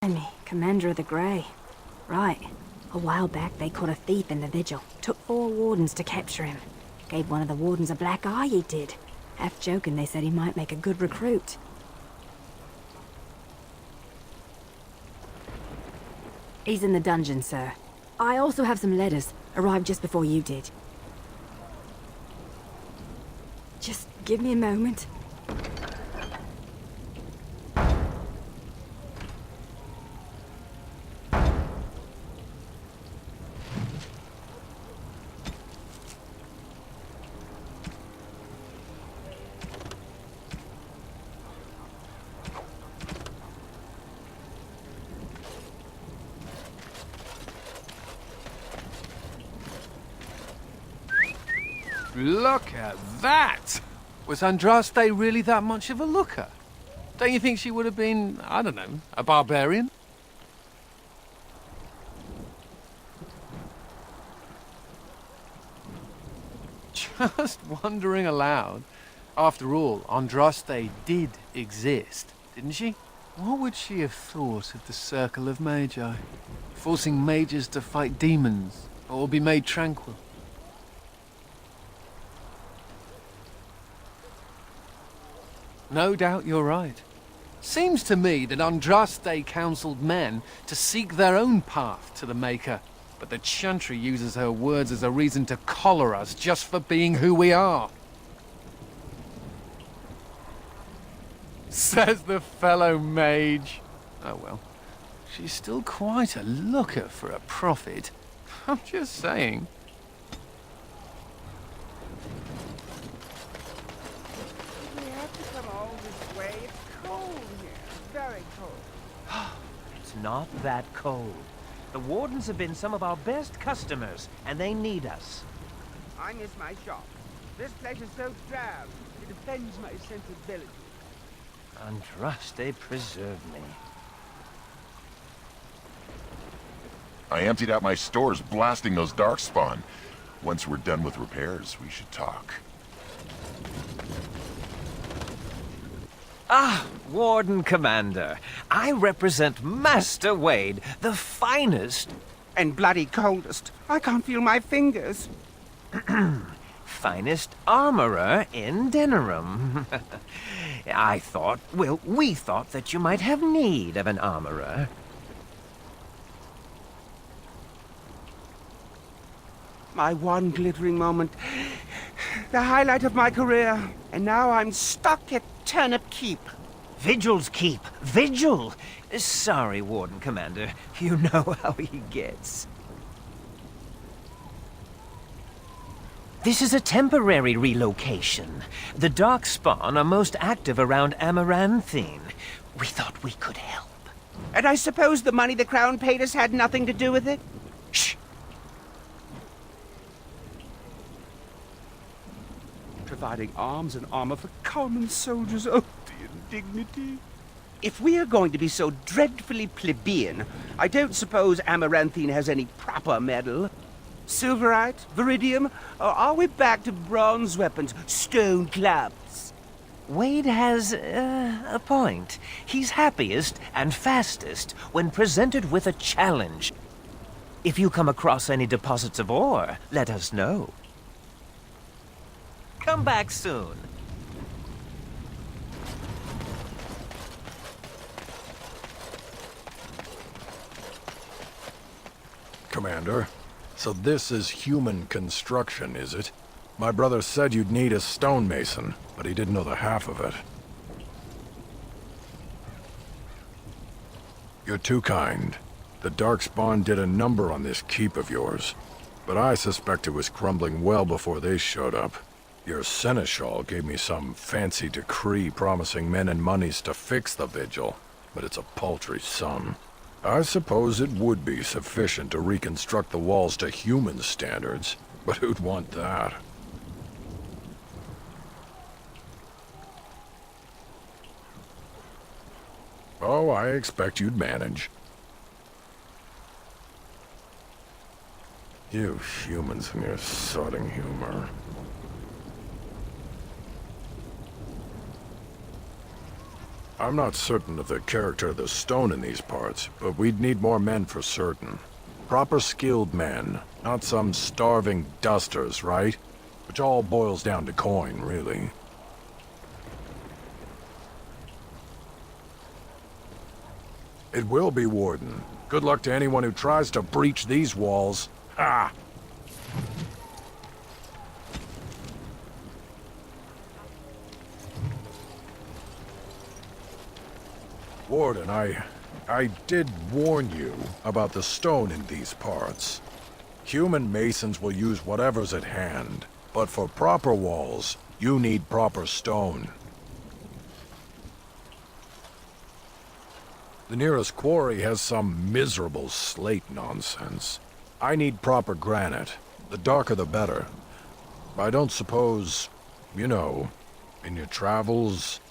And me, Commander of the Grey. Right. A while back they caught a thief in the vigil. Took 4 wardens to capture him. Gave one of the wardens a black eye, he did. Half joking, they said he might make a good recruit. He's in the dungeon, sir. I also have some letters. Arrived just before you did. Just give me a moment. Look at that! Was Andraste really that much of a looker? Don't you think she would have been, I don't know, a barbarian? Just wondering aloud. After all, Andraste did exist, didn't she? What would she have thought of the Circle of Magi? Forcing mages to fight demons, or be made tranquil? No doubt you're right. Seems to me that Andraste counseled men to seek their own path to the Maker, but the Chantry uses her words as a reason to collar us just for being who we are. Says the fellow mage. Oh well, she's still quite a looker for a prophet. I'm just saying. It's not that cold. The wardens have been some of our best customers, and they need us. I miss my shop. This place is so drab. It offends my sensibility. Andraste preserve me. I emptied out my stores blasting those darkspawn. Once we're done with repairs, we should talk. Ah, Warden Commander. I represent Master Wade, the finest... And bloody coldest. I can't feel my fingers. finest armorer in Denerim. I thought, well, we thought that you might have need of an armorer. My one glittering moment. The highlight of my career. And now I'm stuck at Turnip Keep. Vigil's Keep. Vigil! Sorry, Warden Commander. You know how he gets. This is a temporary relocation. The Darkspawn are most active around Amaranthine. We thought we could help. And I suppose the money the Crown paid us had nothing to do with it? Shh! Providing arms and armor for common soldiers. Oh, the indignity. If we are going to be so dreadfully plebeian, I don't suppose Amaranthine has any proper metal. Silverite? Viridium? Or are we back to bronze weapons, stone clubs? Wade has a point. He's happiest and fastest when presented with a challenge. If you come across any deposits of ore, let us know. Come back soon. Commander, so this is human construction, is it? My brother said you'd need a stonemason, but he didn't know the half of it. You're too kind. The Darkspawn did a number on this keep of yours, but I suspect it was crumbling well before they showed up. Your seneschal gave me some fancy decree promising men and monies to fix the vigil, but it's a paltry sum. I suppose it would be sufficient to reconstruct the walls to human standards, but who'd want that? Oh, I expect you'd manage. You humans and your sodding humor. I'm not certain of the character of the stone in these parts, but we'd need more men for certain. Proper skilled men, not some starving dusters, right? Which all boils down to coin, really. It will be, Warden. Good luck to anyone who tries to breach these walls. Ha! Warden, I did warn you about the stone in these parts. Human masons will use whatever's at hand, but for proper walls, you need proper stone. The nearest quarry has some miserable slate nonsense. I need proper granite. The darker the better. I don't suppose, you know, in your travels...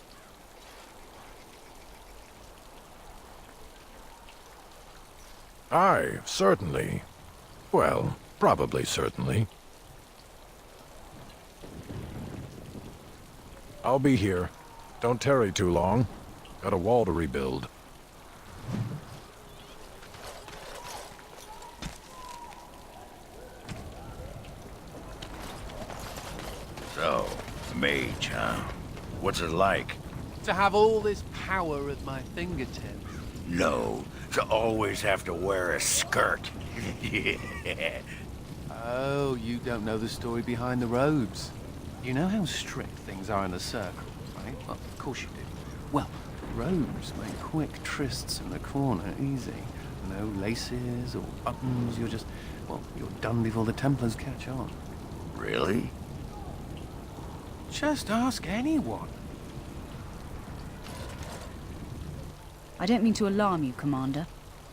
Aye, certainly. Well, probably certainly. I'll be here. Don't tarry too long. Got a wall to rebuild. So, mage, huh? What's it like? To have all this power at my fingertips. No, to always have to wear a skirt. Yeah. Oh, you don't know the story behind the robes. You know how strict things are in the circle, right? Well, of course you do. Well, robes make quick trysts in the corner easy. No laces or buttons, you're just... well, you're done before the Templars catch on. Really? Just ask anyone. I don't mean to alarm you, Commander,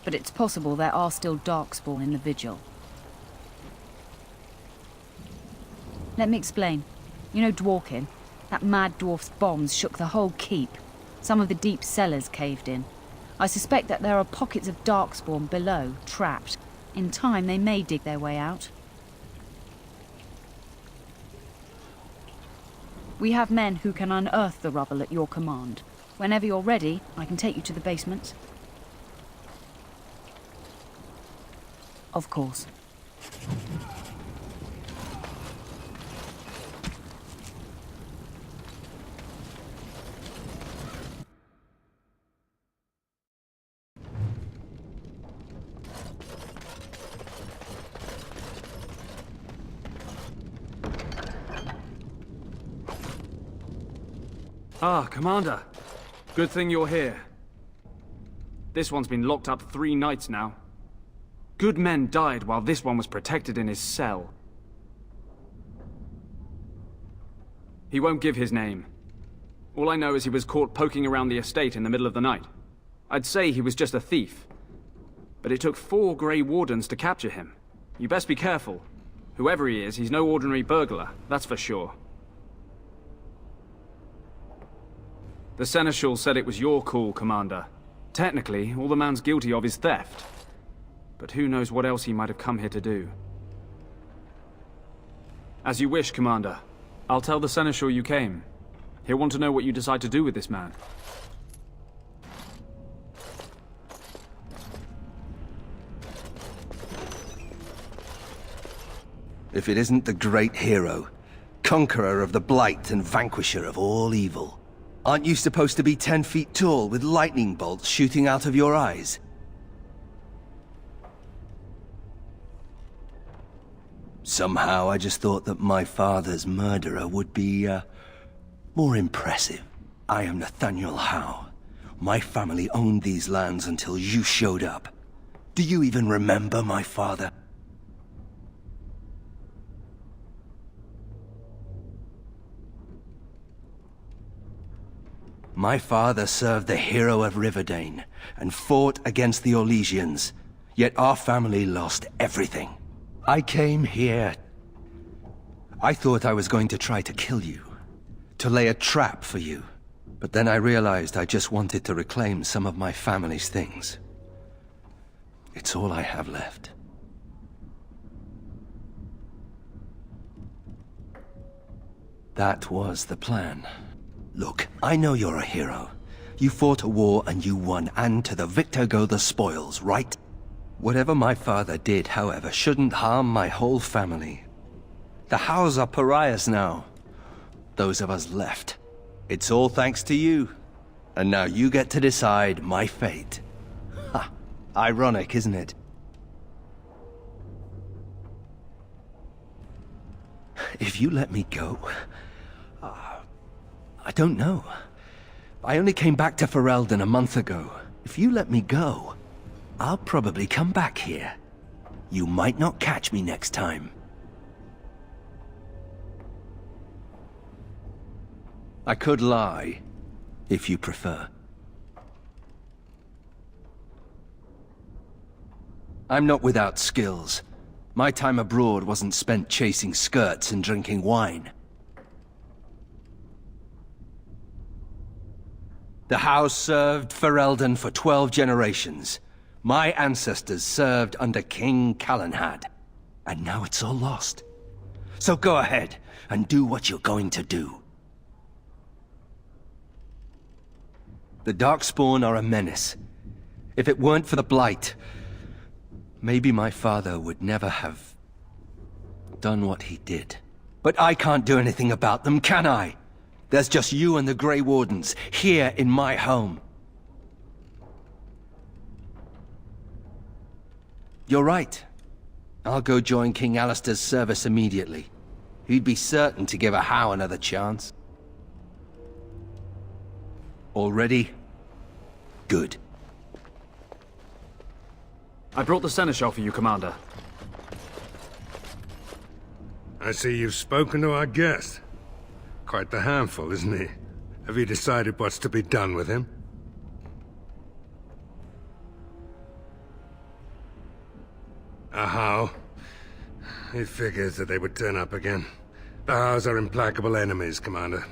but it's possible there are still Darkspawn in the Vigil. Let me explain. You know Dworkin? That mad dwarf's bombs shook the whole keep. Some of the deep cellars caved in. I suspect that there are pockets of Darkspawn below, trapped. In time, they may dig their way out. We have men who can unearth the rubble at your command. Whenever you're ready, I can take you to the basement. Of course. Ah, Commander. Good thing you're here. This one's been locked up 3 nights now. Good men died while this one was protected in his cell. He won't give his name. All I know is he was caught poking around the estate in the middle of the night. I'd say he was just a thief. But it took 4 Grey Wardens to capture him. You best be careful. Whoever he is, he's no ordinary burglar, that's for sure. The Seneschal said it was your call, Commander. Technically, all the man's guilty of is theft. But who knows what else he might have come here to do. As you wish, Commander. I'll tell the Seneschal you came. He'll want to know what you decide to do with this man. If it isn't the great hero, conqueror of the Blight and vanquisher of all evil. Aren't you supposed to be 10 feet tall with lightning bolts shooting out of your eyes? Somehow I just thought that my father's murderer would be, more impressive. I am Nathaniel Howe. My family owned these lands until you showed up. Do you even remember my father? My father served the hero of Riverdane and fought against the Orlesians, yet our family lost everything. I came here. I thought I was going to try to kill you, to lay a trap for you. But then I realized I just wanted to reclaim some of my family's things. It's all I have left. That was the plan. Look, I know you're a hero, You fought a war and you won, and to the victor go the spoils, right? Whatever my father did, however, shouldn't harm my whole family. The Hows are pariahs now. Those of us left. It's all thanks to you. And now you get to decide my fate. Ha! Ironic, isn't it? If you let me go... I don't know. I only came back to Ferelden a month ago. If you let me go, I'll probably come back here. You might not catch me next time. I could lie, if you prefer. I'm not without skills. My time abroad wasn't spent chasing skirts and drinking wine. The house served Ferelden for 12 generations. My ancestors served under King Calenhad. And now it's all lost. So go ahead and do what you're going to do. The Darkspawn are a menace. If it weren't for the Blight, maybe my father would never have done what he did. But I can't do anything about them, can I? There's just you and the Grey Wardens, here in my home. You're right. I'll go join King Alistair's service immediately. He'd be certain to give a Howe another chance. All ready? Good. I brought the seneschal for you, Commander. I see you've spoken to our guest. Quite the handful, isn't he? Have you decided what's to be done with him? A Howe? It figures that they would turn up again. The Howes are implacable enemies, Commander.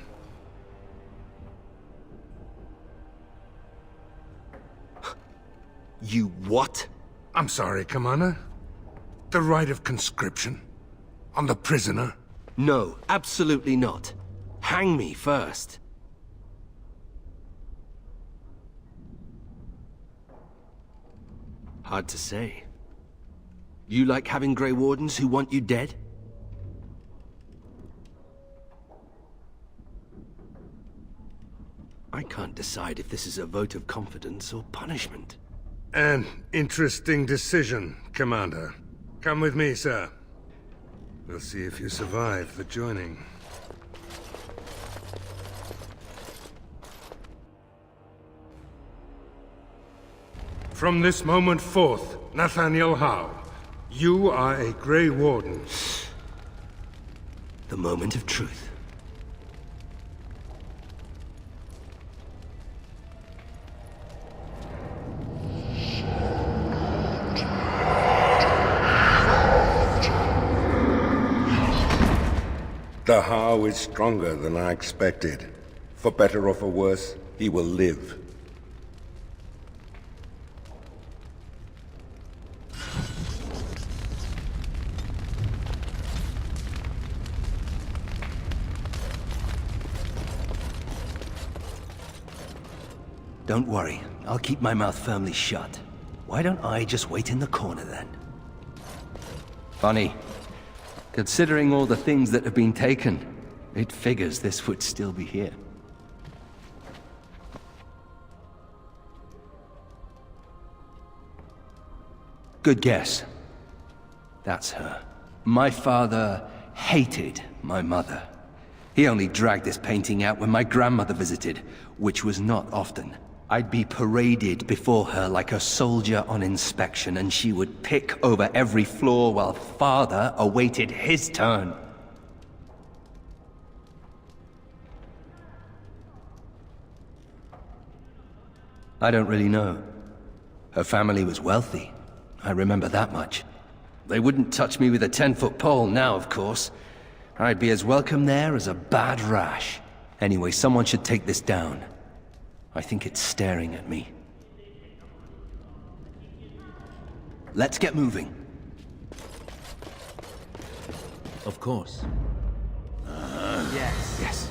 You what? I'm sorry, Commander. The right of conscription? On the prisoner? No, absolutely not. Hang me first. Hard to say. You like having Grey Wardens who want you dead? I can't decide if this is a vote of confidence or punishment. An interesting decision, Commander. Come with me, sir. We'll see if you survive the joining. From this moment forth, Nathaniel Howe, you are a Grey Warden. The moment of truth. The Howe is stronger than I expected. For better or for worse, he will live. Don't worry, I'll keep my mouth firmly shut. Why don't I just wait in the corner then? Funny. Considering all the things that have been taken, it figures this would still be here. Good guess. That's her. My father hated my mother. He only dragged this painting out when my grandmother visited, which was not often. I'd be paraded before her like a soldier on inspection, and she would pick over every flaw while father awaited his turn. I don't really know. Her family was wealthy. I remember that much. They wouldn't touch me with a 10-foot pole now, of course. I'd be as welcome there as a bad rash. Anyway, someone should take this down. I think it's staring at me. Let's get moving. Of course. Yes.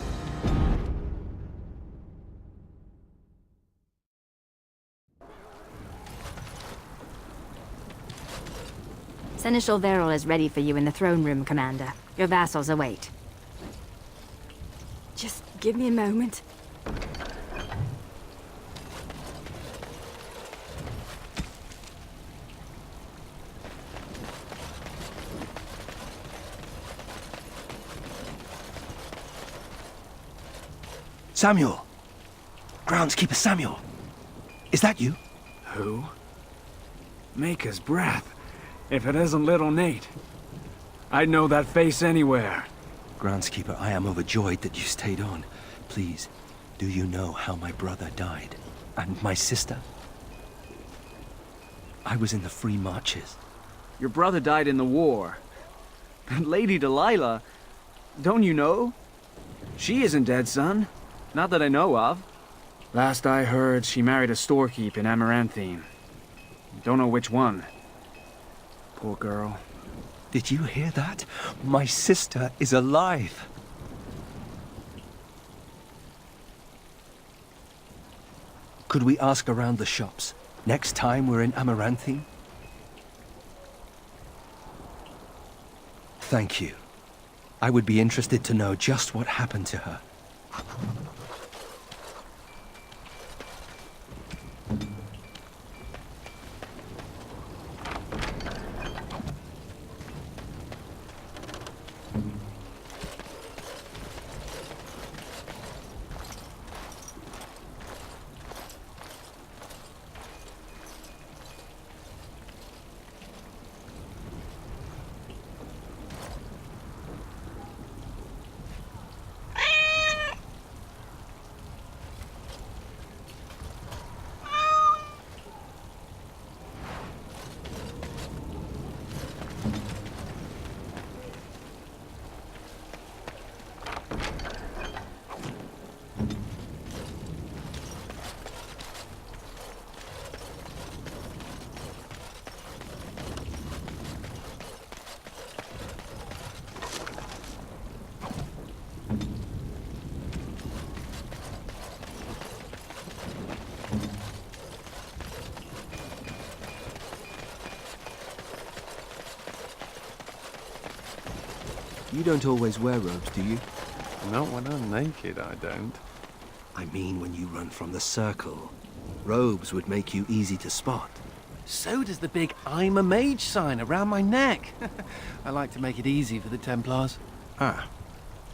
Seneschal Verrill is ready for you in the throne room, Commander. Your vassals await. Just give me a moment. Samuel! Groundskeeper Samuel! Is that you? Who? Maker's breath. If it isn't little Nate. I'd know that face anywhere. Groundskeeper, I am overjoyed that you stayed on. Please, do you know how my brother died? And my sister? I was in the Free Marches. Your brother died in the war. But Lady Delilah, don't you know? She isn't dead, son. Not that I know of. Last I heard, she married a storekeep in Amaranthine. Don't know which one. Poor girl. Did you hear that? My sister is alive. Could we ask around the shops next time we're in Amaranthine? Thank you. I would be interested to know just what happened to her. You don't always wear robes, do you? Not when I'm naked, I don't. I mean when you run from the circle. Robes would make you easy to spot. So does the big I'm a mage sign around my neck. I like to make it easy for the Templars. Ah,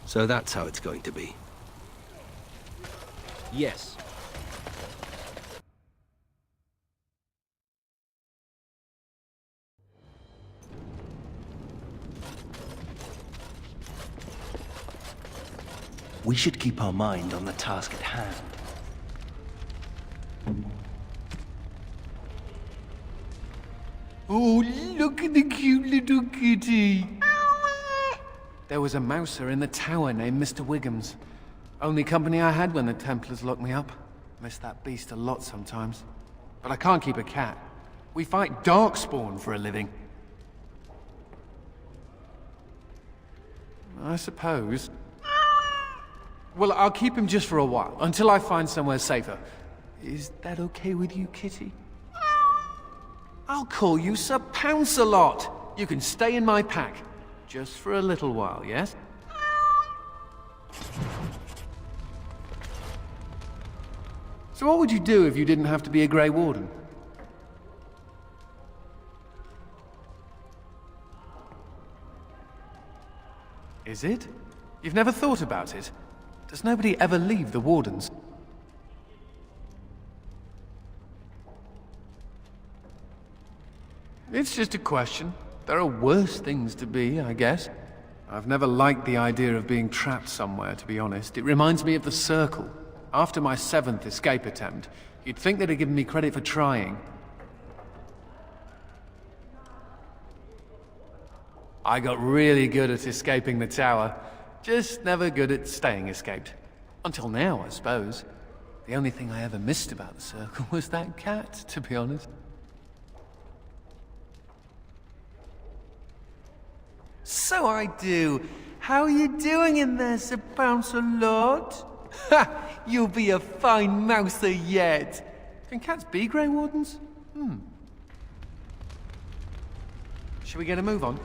so that's how it's going to be. Yes. We should keep our mind on the task at hand. Oh, look at the cute little kitty. There was a mouser in the tower named Mr. Wiggums. Only company I had when the Templars locked me up. Miss that beast a lot sometimes. But I can't keep a cat. We fight Darkspawn for a living. I suppose. Well, I'll keep him just for a while, until I find somewhere safer. Is that okay with you, kitty? I'll call you Sir Pounce-a-Lot. You can stay in my pack. Just for a little while, yes? So what would you do if you didn't have to be a Grey Warden? Is it? You've never thought about it? Does nobody ever leave the Wardens? It's just a question. There are worse things to be, I guess. I've never liked the idea of being trapped somewhere, to be honest. It reminds me of the Circle. After my 7th escape attempt, you'd think they'd have given me credit for trying. I got really good at escaping the tower. Just never good at staying escaped. Until now, I suppose. The only thing I ever missed about the Circle was that cat, to be honest. So I do. How are you doing in there, Sir Pounce-a-Lot? Ha! You'll be a fine mouser yet. Can cats be Grey Wardens? Shall we get a move on?